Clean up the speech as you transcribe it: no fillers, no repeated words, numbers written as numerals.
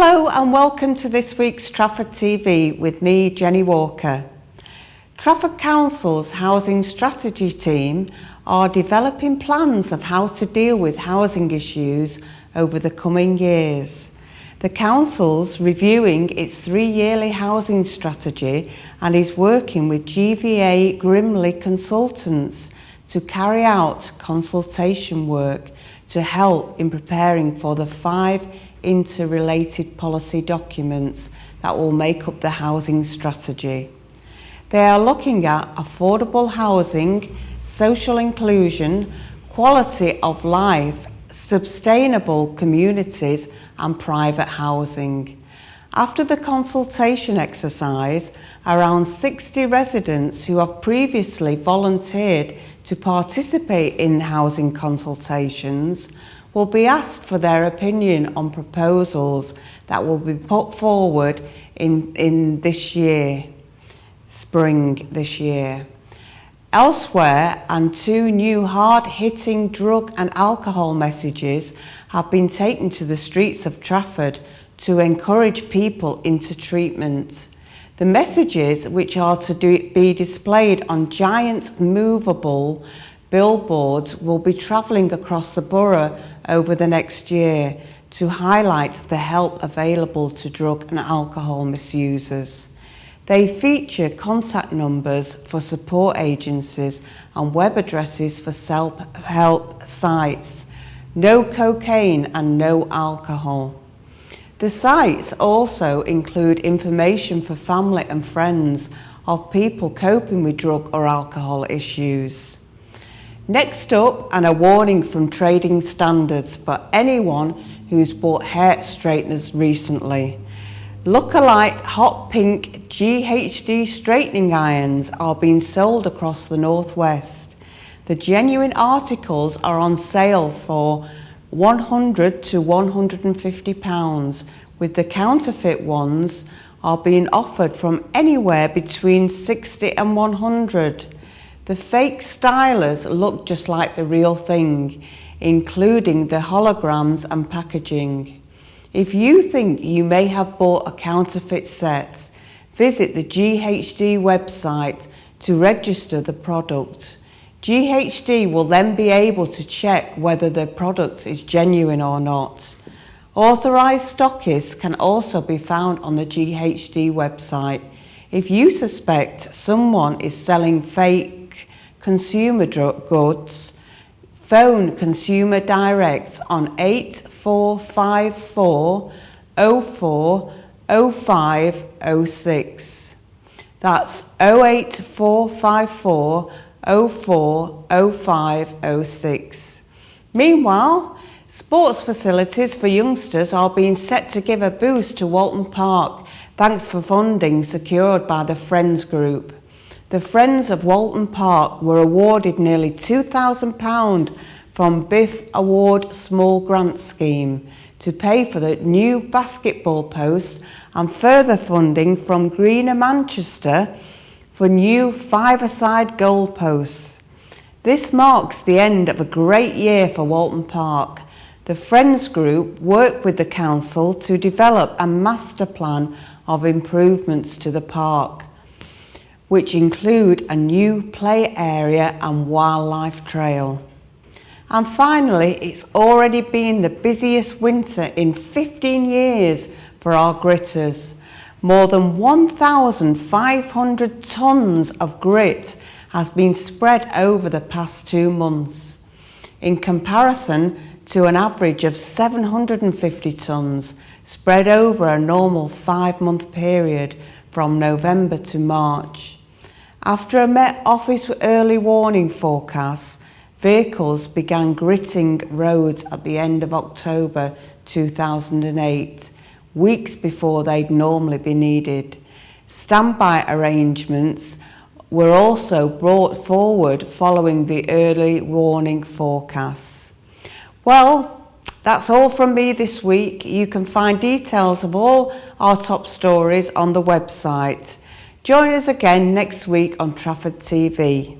Hello and welcome to this week's Trafford TV with me, Jenny Walker. Trafford Council's Housing Strategy team are developing plans of how to deal with housing issues over the coming years. The Council's reviewing its 3-yearly housing strategy and is working with GVA Grimley Consultants to carry out consultation work to help in preparing for the 5 interrelated policy documents that will make up the housing strategy. They are looking at affordable housing, social inclusion, quality of life, sustainable communities and private housing. After the consultation exercise, around 60 residents who have previously volunteered to participate in housing consultations will be asked for their opinion on proposals that will be put forward in this year, spring this year. Elsewhere, and 2 new hard-hitting drug and alcohol messages have been taken to the streets of Trafford to encourage people into treatment. The messages, which are to be displayed on giant movable billboards, will be travelling across the borough over the next year to highlight the help available to drug and alcohol misusers. They feature contact numbers for support agencies and web addresses for self-help sites. No cocaine and no alcohol. The sites also include information for family and friends of people coping with drug or alcohol issues. Next up, and a warning from trading standards for anyone who's bought hair straighteners recently. Look-alike hot pink GHD straightening irons are being sold across the northwest. The genuine articles are on sale for £100 to £150, with the counterfeit ones are being offered from anywhere between £60 and £100. The fake stylers look just like the real thing, including the holograms and packaging. If you think you may have bought a counterfeit set, visit the GHD website to register the product. GHD will then be able to check whether the product is genuine or not. Authorised stockists can also be found on the GHD website. If you suspect someone is selling fake consumer goods, phone Consumer Direct on 8454 04 05 06. That's 08454 04 05 06. Meanwhile, sports facilities for youngsters are being set to give a boost to Walton Park thanks for funding secured by the Friends Group. The Friends of Walton Park were awarded nearly £2,000 from BIF Award Small Grant Scheme to pay for the new basketball posts and further funding from Greener Manchester for new 5-a-side goal posts. This marks the end of a great year for Walton Park. The Friends Group worked with the council to develop a master plan of improvements to the park, which include a new play area and wildlife trail. And finally, it's already been the busiest winter in 15 years for our gritters. More than 1,500 tonnes of grit has been spread over the past 2 months, in comparison to an average of 750 tonnes spread over a normal 5-month period from November to March. After a Met Office early warning forecast, vehicles began gritting roads at the end of October 2008, weeks before they'd normally be needed. Standby arrangements were also brought forward following the early warning forecasts. Well, that's all from me this week. You can find details of all our top stories on the website. Join us again next week on Trafford TV.